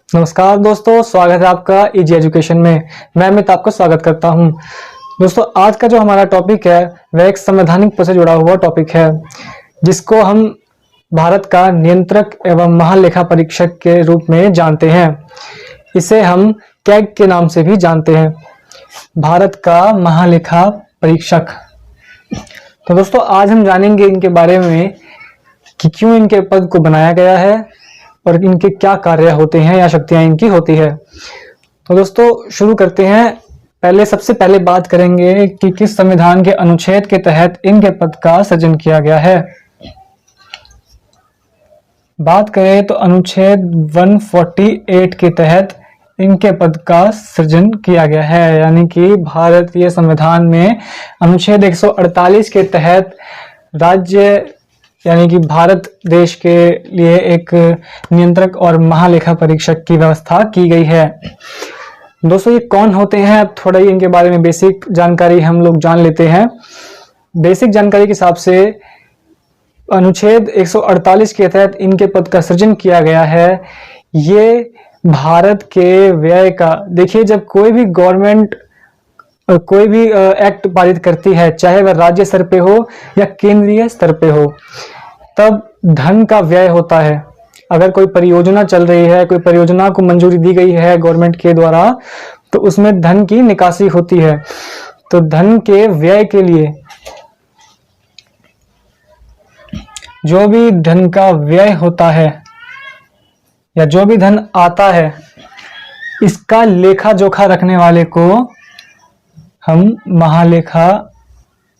नमस्कार दोस्तों, स्वागत है आपका इजी एजुकेशन में। मैं अमित आपका स्वागत करता हूं। दोस्तों, आज का जो हमारा टॉपिक है वह एक संवैधानिक पद से जुड़ा हुआ टॉपिक है, जिसको हम भारत का नियंत्रक एवं महालेखा परीक्षक के रूप में जानते हैं। इसे हम कैग के नाम से भी जानते हैं, भारत का महालेखा परीक्षक। तो दोस्तों, आज हम जानेंगे इनके बारे में कि क्यों इनके पद को बनाया गया है और इनके क्या कार्य होते हैं या शक्तियां इनकी होती है। तो दोस्तों, शुरू करते हैं। सबसे पहले बात करेंगे कि किस संविधान के अनुच्छेद के तहत इनके पद का सृजन किया गया है। बात करें तो अनुच्छेद 148 के तहत इनके पद का सृजन किया गया है, यानी कि भारतीय संविधान में अनुच्छेद 148 के तहत राज्य यानी कि भारत देश के लिए एक नियंत्रक और महालेखा परीक्षक की व्यवस्था की गई है। दोस्तों, ये कौन होते हैं, अब थोड़ा ही इनके बारे में बेसिक जानकारी हम लोग जान लेते हैं। बेसिक जानकारी के हिसाब से अनुच्छेद 148 के तहत इनके पद का सृजन किया गया है। ये भारत के व्यय का, देखिए, जब कोई भी गवर्नमेंट कोई भी एक्ट पारित करती है, चाहे वह राज्य स्तर पे हो या केंद्रीय स्तर पे हो, तब धन का व्यय होता है। अगर कोई परियोजना चल रही है, कोई परियोजना को मंजूरी दी गई है गवर्नमेंट के द्वारा, तो उसमें धन की निकासी होती है। तो धन के व्यय के लिए, जो भी धन का व्यय होता है या जो भी धन आता है, इसका लेखा जोखा रखने वाले को हम महालेखा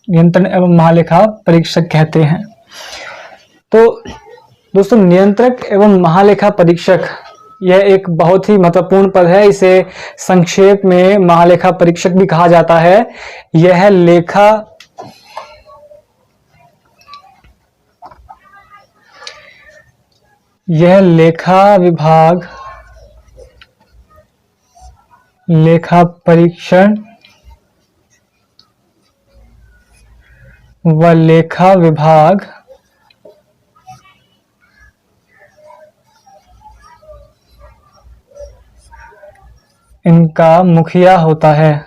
नियंत्रण एवं महालेखा परीक्षक कहते हैं। तो दोस्तों, नियंत्रक एवं महालेखा परीक्षक यह एक बहुत ही महत्वपूर्ण पद है। इसे संक्षेप में महालेखा परीक्षक भी कहा जाता है। यह लेखा विभाग, लेखा परीक्षण व लेखा विभाग इनका मुखिया होता है।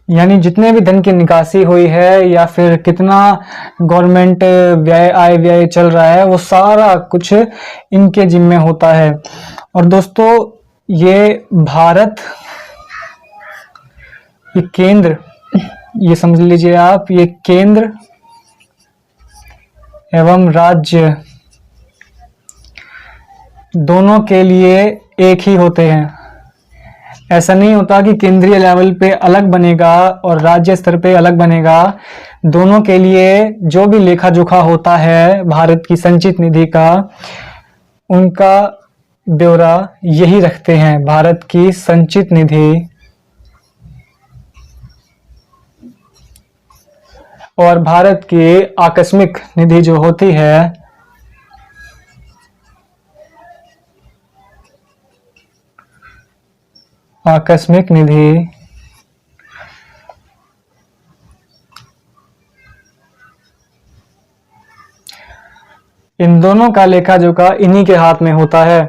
यानी जितने भी धन की निकासी हुई है या फिर कितना गवर्नमेंट आय व्यय चल रहा है, वो सारा कुछ इनके जिम्मे होता है। और दोस्तों, ये भारत, ये केंद्र, ये समझ लीजिए आप, ये केंद्र एवं राज्य दोनों के लिए एक ही होते हैं। ऐसा नहीं होता कि केंद्रीय लेवल पे अलग बनेगा और राज्य स्तर पे अलग बनेगा। दोनों के लिए जो भी लेखा जोखा होता है भारत की संचित निधि का, उनका ब्यौरा यही रखते हैं। भारत की संचित निधि और भारत की आकस्मिक निधि जो होती है, आकस्मिक निधि इन दोनों का लेखा जोखा इन्हीं के हाथ में होता है।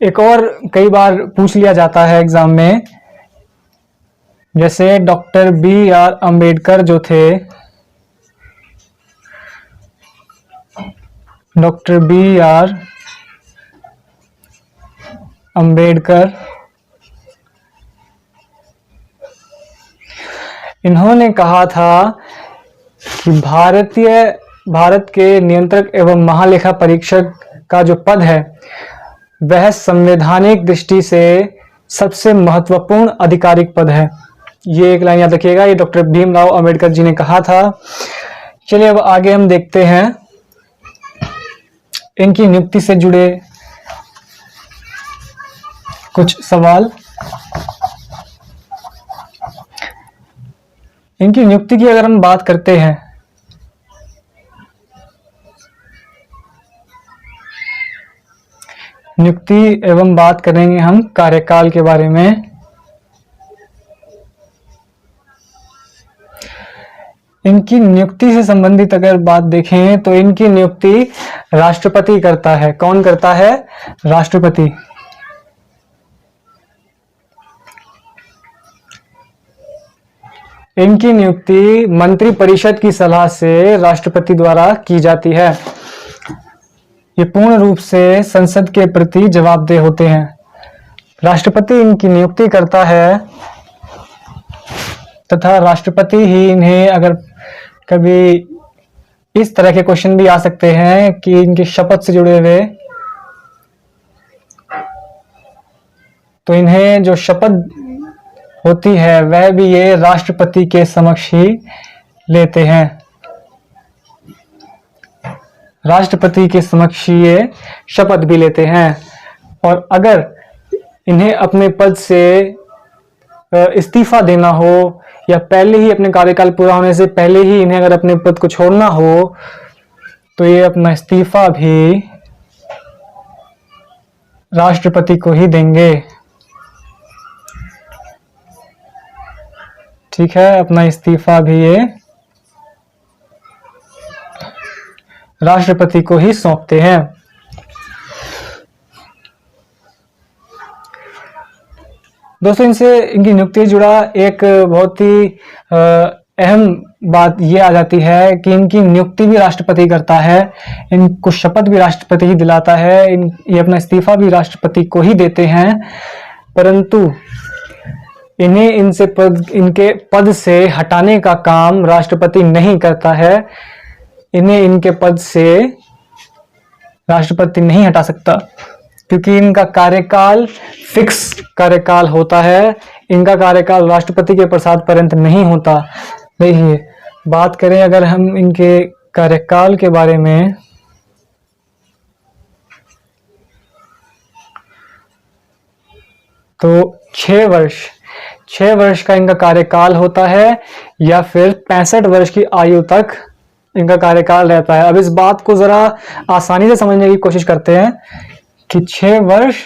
एक और कई बार पूछ लिया जाता है एग्जाम में, जैसे डॉक्टर B.R. अम्बेडकर जो थे, डॉक्टर B.R. अम्बेडकर, इन्होंने कहा था कि भारत के नियंत्रक एवं महालेखा परीक्षक का जो पद है वह संवैधानिक दृष्टि से सबसे महत्वपूर्ण आधिकारिक पद है। ये एक लाइन याद रखिएगा, ये डॉक्टर भीमराव अंबेडकर जी ने कहा था। चलिए अब आगे हम देखते हैं इनकी नियुक्ति से जुड़े कुछ सवाल। इनकी नियुक्ति की अगर हम बात करते हैं, नियुक्ति एवं बात करेंगे हम कार्यकाल के बारे में। इनकी नियुक्ति से संबंधित अगर बात देखें तो इनकी नियुक्ति राष्ट्रपति करता है। कौन करता है? राष्ट्रपति। इनकी नियुक्ति मंत्री परिषद की सलाह से राष्ट्रपति द्वारा की जाती है। ये पूर्ण रूप से संसद के प्रति जवाबदेह होते हैं। राष्ट्रपति इनकी नियुक्ति करता है तथा राष्ट्रपति ही इन्हें, अगर कभी इस तरह के क्वेश्चन भी आ सकते हैं कि इनकी शपथ से जुड़े हुए, तो इन्हें जो शपथ होती है वह भी ये राष्ट्रपति के समक्ष ही लेते हैं। राष्ट्रपति के समक्ष ये शपथ भी लेते हैं। और अगर इन्हें अपने पद से इस्तीफा देना हो या पहले ही अपने कार्यकाल पूरा होने से पहले ही इन्हें अगर अपने पद को छोड़ना हो तो ये अपना इस्तीफा भी राष्ट्रपति को ही देंगे। ठीक है, अपना इस्तीफा भी ये राष्ट्रपति को ही सौंपते हैं। दोस्तों, इनसे इनकी नियुक्ति जुड़ा एक बहुत ही अहम बात ये आ जाती है कि इनकी नियुक्ति भी राष्ट्रपति करता है, इनको शपथ भी राष्ट्रपति ही दिलाता है, ये अपना इस्तीफा भी राष्ट्रपति को ही देते हैं। परंतु इन्हें इनके पद से हटाने का काम राष्ट्रपति नहीं करता है। इन्हें इनके पद से राष्ट्रपति नहीं हटा सकता, क्योंकि इनका कार्यकाल फिक्स कार्यकाल होता है। इनका कार्यकाल राष्ट्रपति के प्रसाद पर्यंत नहीं होता। देखिए, बात करें अगर हम इनके कार्यकाल के बारे में, तो 6 वर्ष का इनका कार्यकाल होता है या फिर 65 वर्ष की आयु तक इनका कार्यकाल रहता है। अब इस बात को जरा आसानी से समझने की कोशिश करते हैं कि 6 वर्ष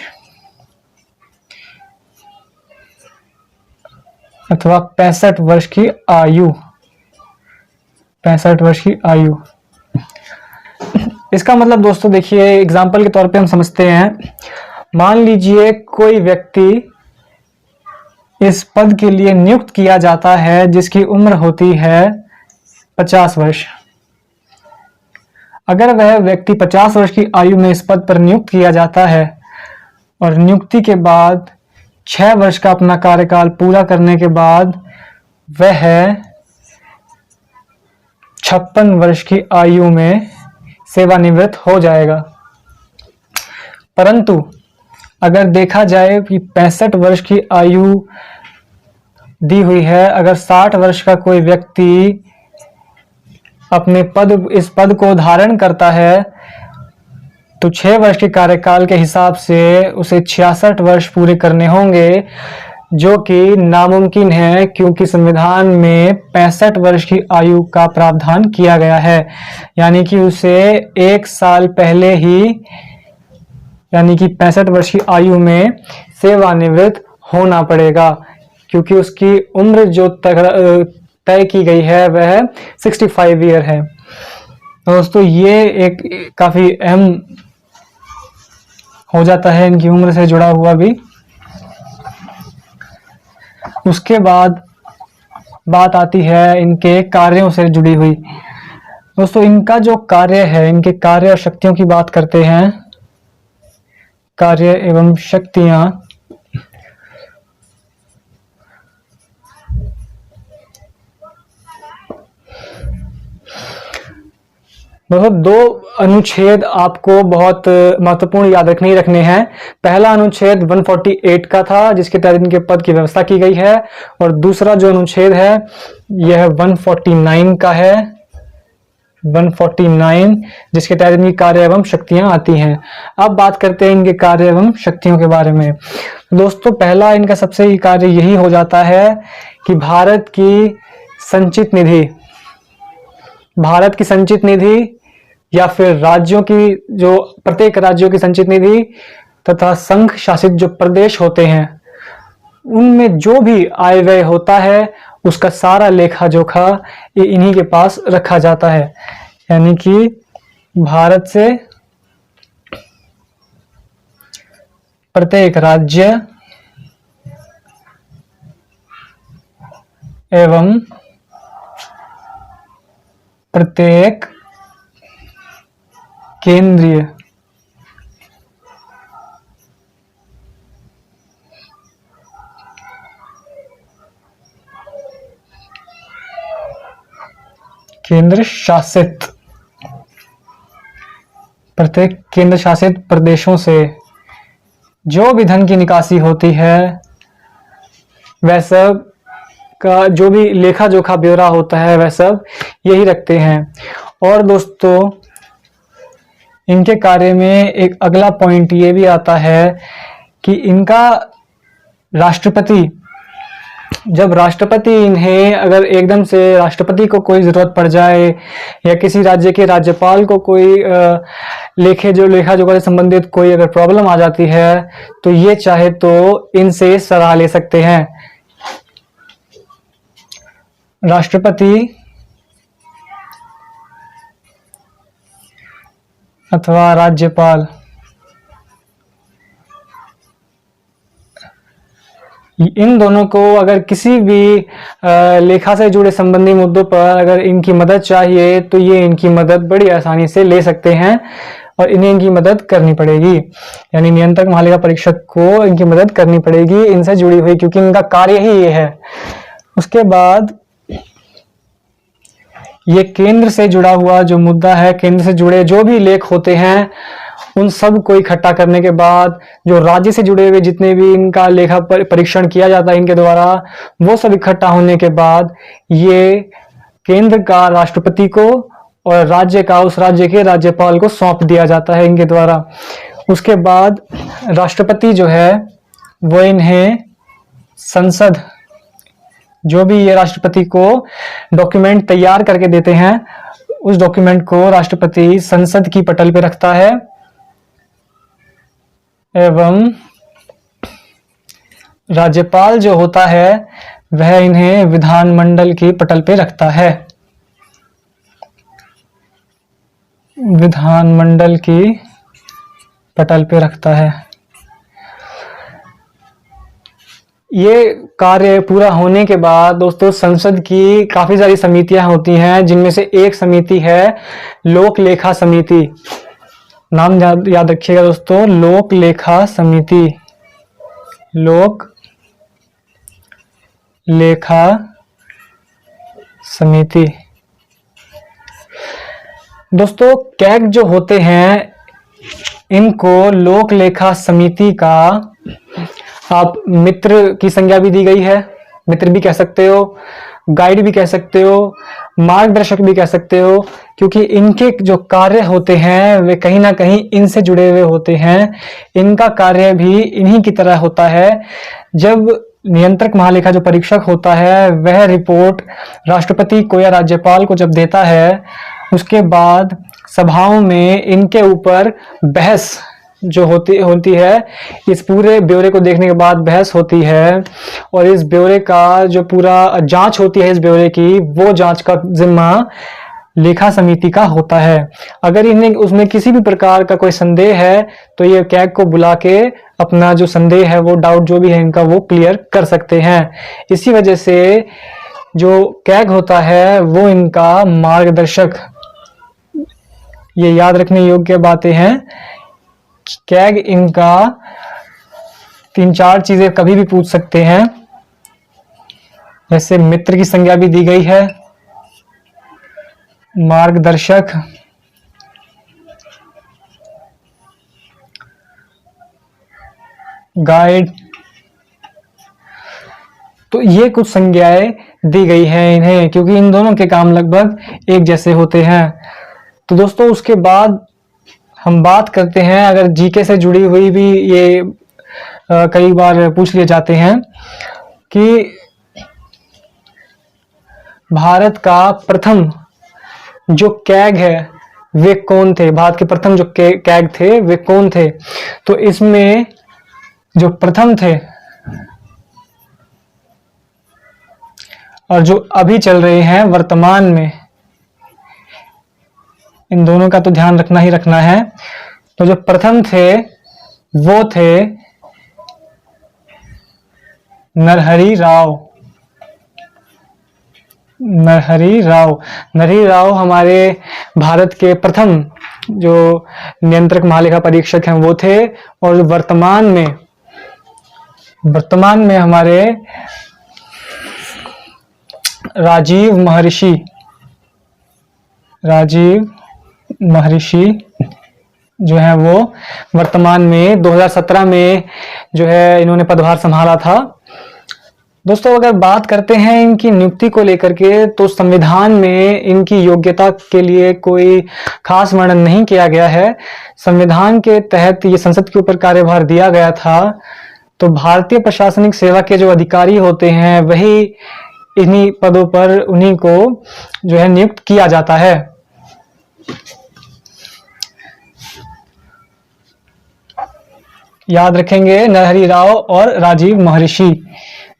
अथवा 65 वर्ष की आयु, 65 वर्ष की आयु, इसका मतलब दोस्तों देखिए, एग्जाम्पल के तौर पे हम समझते हैं। मान लीजिए कोई व्यक्ति इस पद के लिए नियुक्त किया जाता है जिसकी उम्र होती है 50 वर्ष। अगर वह व्यक्ति 50 वर्ष की आयु में इस पद पर नियुक्त किया जाता है और नियुक्ति के बाद 6 वर्ष का अपना कार्यकाल पूरा करने के बाद वह 56 वर्ष की आयु में सेवानिवृत्त हो जाएगा। परंतु अगर देखा जाए कि 65 वर्ष की आयु दी हुई है, अगर 60 वर्ष का कोई व्यक्ति अपने इस पद को धारण करता है तो 6 वर्ष के कार्यकाल के हिसाब से उसे 66 वर्ष पूरे करने होंगे, जो कि नामुमकिन है, क्योंकि संविधान में 65 वर्ष की आयु का प्रावधान किया गया है। यानी कि उसे 1 साल पहले ही, यानी कि 65 वर्ष की आयु में सेवानिवृत्त होना पड़ेगा, क्योंकि उसकी उम्र जो तय की गई है वह 65 ईयर है। दोस्तों, ये एक काफी अहम हो जाता है इनकी उम्र से जुड़ा हुआ भी। उसके बाद बात आती है इनके कार्यों से जुड़ी हुई। दोस्तों, इनका जो कार्य है, इनके कार्य और शक्तियों की बात करते हैं। कार्य एवं शक्तियां, दोस्तों 2 अनुच्छेद आपको बहुत महत्वपूर्ण याद रखने हैं। पहला अनुच्छेद 148 का था, जिसके तहत इनके पद की व्यवस्था की गई है, और दूसरा जो अनुच्छेद है यह 149 का है, 149, जिसके तहत इनकी कार्य एवं शक्तियां आती हैं। अब बात करते हैं इनके कार्य एवं शक्तियों के बारे में। दोस्तों, पहला इनका सबसे ही कार्य यही हो जाता है कि भारत की संचित निधि या फिर राज्यों की, जो प्रत्येक राज्यों की संचित निधि तथा संघ शासित जो प्रदेश होते हैं, उनमें जो भी आय व्यय होता है उसका सारा लेखा जोखा ये इन्हीं के पास रखा जाता है। यानी कि भारत से प्रत्येक राज्य एवं प्रत्येक केंद्रीय केंद्र शासित प्रत्येक केंद्र शासित प्रदेशों से जो भी धन की निकासी होती है वह सब का जो भी लेखा जोखा ब्यौरा होता है वह सब यही रखते हैं। और दोस्तों इनके कार्य में एक अगला पॉइंट ये भी आता है कि इनका राष्ट्रपति, जब राष्ट्रपति इन्हें अगर एकदम से राष्ट्रपति को कोई जरूरत पड़ जाए या किसी राज्य के राज्यपाल को कोई लेखा जोखा से संबंधित कोई अगर प्रॉब्लम आ जाती है तो ये चाहे तो इनसे सलाह ले सकते हैं। राष्ट्रपति अथवा राज्यपाल इन दोनों को अगर किसी भी लेखा से जुड़े संबंधी मुद्दों पर अगर इनकी मदद चाहिए तो ये इनकी मदद बड़ी आसानी से ले सकते हैं और इन्हें इनकी मदद करनी पड़ेगी। यानी नियंत्रक महालेखा परीक्षक को इनकी मदद करनी पड़ेगी इनसे जुड़ी हुई, क्योंकि इनका कार्य ही ये है। उसके बाद ये केंद्र से जुड़ा हुआ जो मुद्दा है, केंद्र से जुड़े जो भी लेख होते हैं उन सब को इकट्ठा करने के बाद जो राज्य से जुड़े हुए जितने भी इनका लेखा परीक्षण किया जाता है इनके द्वारा, वो सब इकट्ठा होने के बाद ये केंद्र का राष्ट्रपति को और राज्य का उस राज्य के राज्यपाल को सौंप दिया जाता है इनके द्वारा। उसके बाद राष्ट्रपति जो है वो इन्हें संसद, जो भी ये राष्ट्रपति को डॉक्यूमेंट तैयार करके देते हैं उस डॉक्यूमेंट को राष्ट्रपति संसद की पटल पे रखता है एवं राज्यपाल जो होता है वह इन्हें विधानमंडल की पटल पे रखता है, विधानमंडल की पटल पे रखता है। ये कार्य पूरा होने के बाद दोस्तों संसद की काफी सारी समितियां होती हैं, जिनमें से एक समिति है लोक लेखा समिति। नाम याद रखिएगा दोस्तों, लोक लेखा समिति, लोक लेखा समिति। दोस्तों कैग जो होते हैं इनको लोक लेखा समिति का आप मित्र की संज्ञा भी दी गई है, मित्र भी कह सकते हो, गाइड भी कह सकते हो, मार्गदर्शक भी कह सकते हो, क्योंकि इनके जो कार्य होते हैं वे कहीं ना कहीं इनसे जुड़े हुए होते हैं। इनका कार्य भी इन्हीं की तरह होता है। जब नियंत्रक महालेखा जो परीक्षक होता है वह रिपोर्ट राष्ट्रपति को या राज्यपाल को जब देता है, उसके बाद सभाओं में इनके ऊपर बहस जो होती है, इस पूरे ब्यौरे को देखने के बाद बहस होती है और इस ब्यौरे का जो पूरा जांच होती है इस ब्यौरे की, वो जांच का जिम्मा लेखा समिति का होता है। अगर इन्हें उसमें किसी भी प्रकार का कोई संदेह है तो ये कैग को बुला के अपना जो संदेह है, वो डाउट जो भी है इनका, वो क्लियर कर सकते हैं। इसी वजह से जो कैग होता है वो इनका मार्गदर्शक। ये याद रखने योग्य बातें हैं। कैग इनका 3-4 चीजें कभी भी पूछ सकते हैं, जैसे मित्र की संज्ञा भी दी गई है, मार्गदर्शक, गाइड। तो ये कुछ संज्ञाएं दी गई हैं इन्हें, क्योंकि इन दोनों के काम लगभग एक जैसे होते हैं। तो दोस्तों उसके बाद हम बात करते हैं, अगर जीके से जुड़ी हुई भी ये कई बार पूछ लिए जाते हैं कि भारत का प्रथम जो कैग है वे कौन थे, भारत के प्रथम जो कैग थे वे कौन थे। तो इसमें जो प्रथम थे और जो अभी चल रहे हैं वर्तमान में, इन दोनों का तो ध्यान रखना ही रखना है। तो जो प्रथम थे वो थे नरहरि राव। नरहरि राव, नरहरि राव हमारे भारत के प्रथम जो नियंत्रक महालेखा परीक्षक हैं वो थे। और वर्तमान में हमारे राजीव महर्षि जो है वो वर्तमान में 2017 में जो है इन्होंने पदभार संभाला था। दोस्तों अगर बात करते हैं इनकी नियुक्ति को लेकर के, तो संविधान में इनकी योग्यता के लिए कोई खास वर्णन नहीं किया गया है। संविधान के तहत ये संसद के ऊपर कार्यभार दिया गया था। तो भारतीय प्रशासनिक सेवा के जो अधिकारी होते हैं वही इन्हीं पदों पर उन्हीं को जो है नियुक्त किया जाता है। याद रखेंगे नरहरि राव और राजीव महर्षि।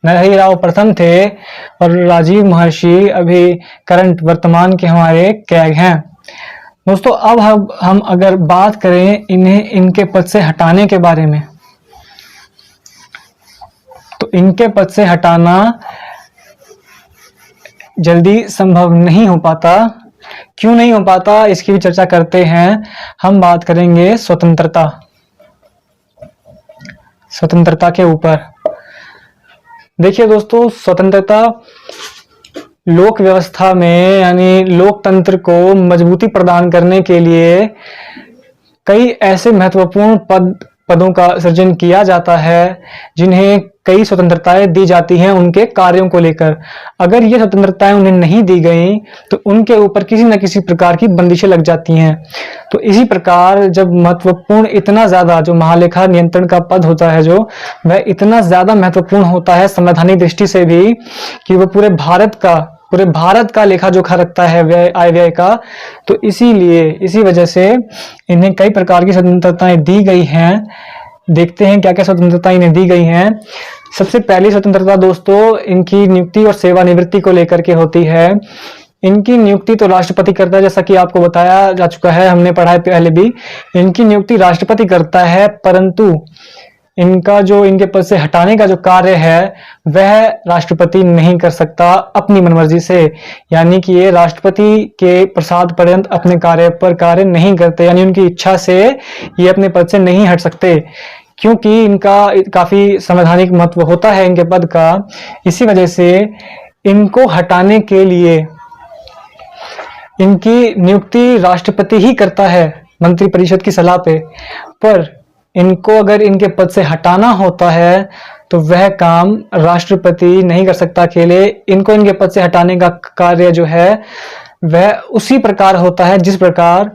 नरहरि राव प्रथम थे और राजीव महर्षि अभी करंट वर्तमान के हमारे कैग हैं। दोस्तों अब हम अगर बात करें इन्हें इनके पद से हटाने के बारे में, तो इनके पद से हटाना जल्दी संभव नहीं हो पाता। क्यों नहीं हो पाता इसकी भी चर्चा करते हैं। हम बात करेंगे स्वतंत्रता के ऊपर। देखिए दोस्तों, स्वतंत्रता लोक व्यवस्था में यानी लोकतंत्र को मजबूती प्रदान करने के लिए कई ऐसे महत्वपूर्ण पदों का सृजन किया जाता है जिन्हें कई स्वतंत्रताएं दी जाती हैं उनके कार्यों को लेकर। अगर ये स्वतंत्रताएं उन्हें नहीं दी गई तो उनके ऊपर किसी न किसी प्रकार की बंदिशें लग जाती हैं। तो इसी प्रकार जब महत्वपूर्ण इतना ज्यादा जो महालेखा नियंत्रण का पद होता है जो वह इतना ज्यादा महत्वपूर्ण होता है संवैधानिक दृष्टि से भी कि वह पूरे भारत का लेखा जोखा रखता है व्यय आय व्यय का। तो इसी वजह से इन्हें कई प्रकार की स्वतंत्रताएं दी गई हैं। देखते हैं क्या क्या स्वतंत्रता इन्हें दी गई हैं। सबसे पहली स्वतंत्रता दोस्तों इनकी नियुक्ति और सेवानिवृत्ति को लेकर के होती है। इनकी नियुक्ति तो राष्ट्रपति करता है, जैसा कि आपको बताया जा चुका है, हमने पढ़ा है पहले भी। इनकी नियुक्ति राष्ट्रपति करता है, परंतु इनका जो इनके पद से हटाने का जो कार्य है वह राष्ट्रपति नहीं कर सकता अपनी मनमर्जी से। यानी कि ये राष्ट्रपति के प्रसाद पर्यंत अपने कार्य नहीं करते, यानी उनकी इच्छा से ये अपने पद से नहीं हट सकते, क्योंकि इनका काफी संवैधानिक महत्व होता है इनके पद का। इसी वजह से इनको हटाने के लिए इनकी नियुक्ति राष्ट्रपति ही करता है मंत्रिपरिषद की सलाह पे। पर इनको अगर इनके पद से हटाना होता है तो वह काम राष्ट्रपति नहीं कर सकता अकेले। इनको इनके पद से हटाने का कार्य जो है वह उसी प्रकार होता है जिस प्रकार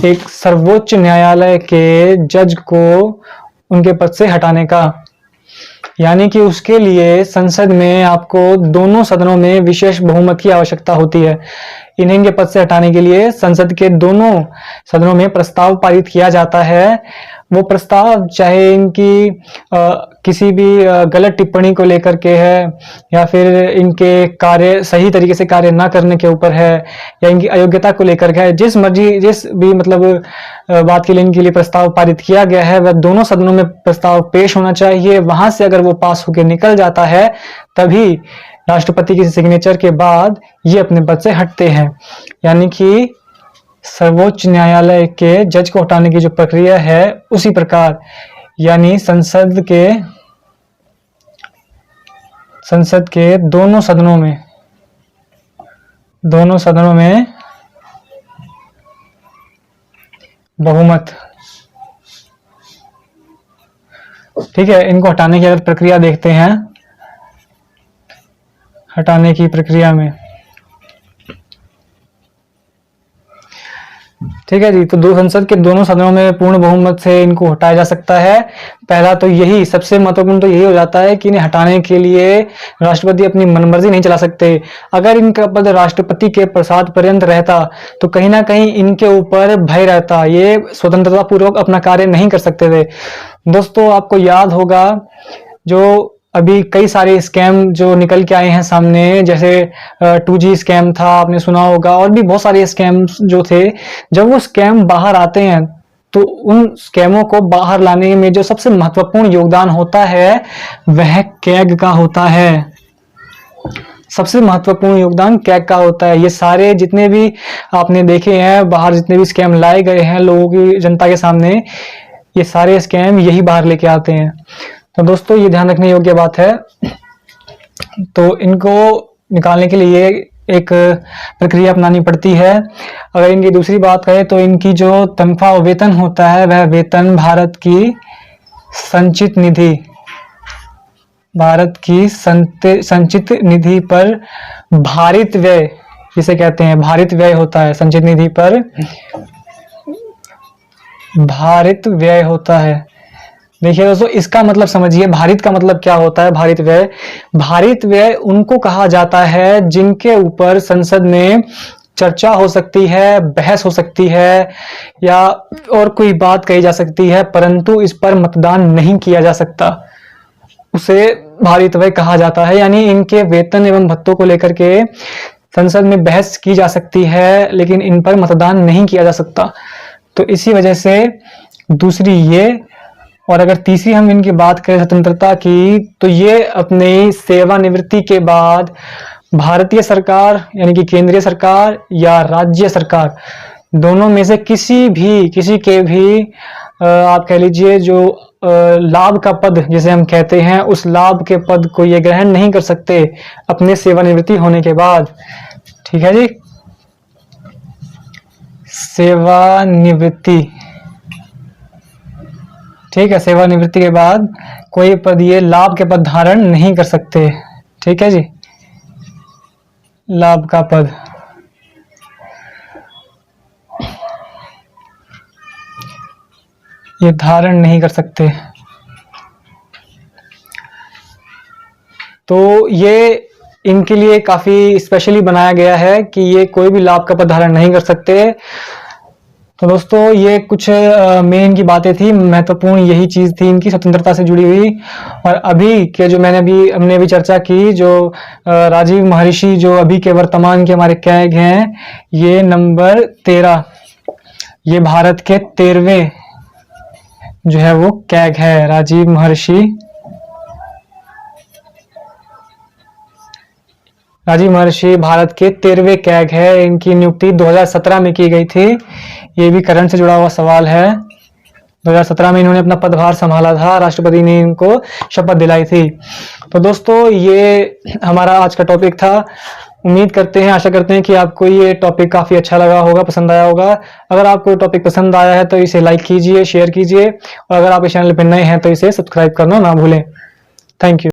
एक सर्वोच्च न्यायालय के जज को उनके पद से हटाने का। यानी कि उसके लिए संसद में आपको दोनों सदनों में विशेष बहुमत की आवश्यकता होती है। इन्हें इनके पद से हटाने के लिए संसद के दोनों सदनों में प्रस्ताव पारित किया जाता है। वो प्रस्ताव चाहे इनकी किसी भी गलत टिप्पणी को लेकर के है, या फिर इनके कार्य सही तरीके से कार्य ना करने के ऊपर है, या इनकी अयोग्यता को लेकर के है, जिस भी मतलब बात के लिए इनके लिए प्रस्ताव पारित किया गया है वह दोनों सदनों में प्रस्ताव पेश होना चाहिए। वहां से अगर वो पास होकर निकल जाता है तभी राष्ट्रपति की सिग्नेचर के बाद ये अपने पद से हटते हैं। यानी कि सर्वोच्च न्यायालय के जज को हटाने की जो प्रक्रिया है उसी प्रकार, यानी संसद के दोनों सदनों में बहुमत। ठीक है, इनको हटाने की अगर प्रक्रिया देखते हैं, हटाने की प्रक्रिया में ठीक है जी, तो दो संसद के दोनों सदनों में पूर्ण बहुमत से इनको हटाया जा सकता है। पहला तो यही सबसे महत्वपूर्ण तो यही हो जाता है कि इन्हें हटाने के लिए राष्ट्रपति अपनी मनमर्जी नहीं चला सकते। अगर इनका पद राष्ट्रपति के प्रसाद पर्यंत रहता तो कहीं ना कहीं इनके ऊपर भय रहता, ये स्वतंत्रता पूर्वक अपना कार्य नहीं कर सकते थे। दोस्तों आपको याद होगा जो अभी कई सारे स्कैम जो निकल के आए हैं सामने, जैसे 2G स्कैम था, आपने सुना होगा, और भी बहुत सारे स्कैम्स जो थे। जब वो स्कैम बाहर आते हैं तो उन स्कैमों को बाहर लाने में जो सबसे महत्वपूर्ण योगदान होता है वह कैग का होता है। सबसे महत्वपूर्ण योगदान कैग का होता है। ये सारे जितने भी आपने देखे हैं बाहर, जितने भी स्कैम लाए गए हैं लोगों की, जनता के सामने, ये सारे स्कैम यही बाहर लेके आते हैं। तो दोस्तों ये ध्यान रखने योग्य बात है। तो इनको निकालने के लिए एक प्रक्रिया अपनानी पड़ती है। अगर इनकी दूसरी बात करें तो इनकी जो तनख्वाह और वेतन होता है वह वेतन भारत की संचित निधि, भारत की संचित निधि पर भारित व्यय जिसे कहते हैं, भारित व्यय होता है। संचित निधि पर भारित व्यय होता है। देखिए दोस्तों, इसका मतलब समझिए, भारित का मतलब क्या होता है। भारित व्यय, भारित व्यय उनको कहा जाता है जिनके ऊपर संसद में चर्चा हो सकती है, बहस हो सकती है, या और कोई बात कही जा सकती है, परंतु इस पर मतदान नहीं किया जा सकता, उसे भारित व्यय कहा जाता है। यानी इनके वेतन एवं भत्तों को लेकर के संसद में बहस की जा सकती है, लेकिन इन पर मतदान नहीं किया जा सकता। तो इसी वजह से दूसरी ये, और अगर तीसरी हम इनकी बात करें स्वतंत्रता की, तो ये अपनी सेवानिवृत्ति के बाद भारतीय सरकार यानी कि केंद्रीय सरकार या राज्य सरकार, दोनों में से किसी के भी आप कह लीजिए जो लाभ का पद जिसे हम कहते हैं, उस लाभ के पद को ये ग्रहण नहीं कर सकते अपने सेवानिवृत्ति होने के बाद। ठीक है जी, सेवानिवृत्ति, ठीक है, सेवानिवृत्ति के बाद कोई पद, ये लाभ के पद धारण नहीं कर सकते। ठीक है जी, लाभ का पद, ये धारण नहीं कर सकते। तो ये इनके लिए काफी स्पेशली बनाया गया है कि ये कोई भी लाभ का पद धारण नहीं कर सकते। तो दोस्तों ये कुछ मेन की बातें थी, महत्वपूर्ण यही चीज थी इनकी स्वतंत्रता से जुड़ी हुई। और अभी के जो हमने अभी चर्चा की, जो राजीव महर्षि जो अभी के वर्तमान के हमारे कैग हैं, ये नंबर 13, ये भारत के 13वें जो है वो कैग है, राजीव महर्षि। राजीव महर्षि भारत के 13वें कैग है। इनकी नियुक्ति 2017 में की गई थी। ये भी करंट से जुड़ा हुआ सवाल है। 2017 में इन्होंने अपना पदभार संभाला था, राष्ट्रपति ने इनको शपथ दिलाई थी। तो दोस्तों ये हमारा आज का टॉपिक था। उम्मीद करते हैं, आशा करते हैं कि आपको ये टॉपिक काफी अच्छा लगा होगा, पसंद आया होगा। अगर आपको टॉपिक पसंद आया है तो इसे लाइक कीजिए, शेयर कीजिए, और अगर आप इस चैनल पर नए हैं तो इसे सब्सक्राइब करना ना भूलें। Thank you.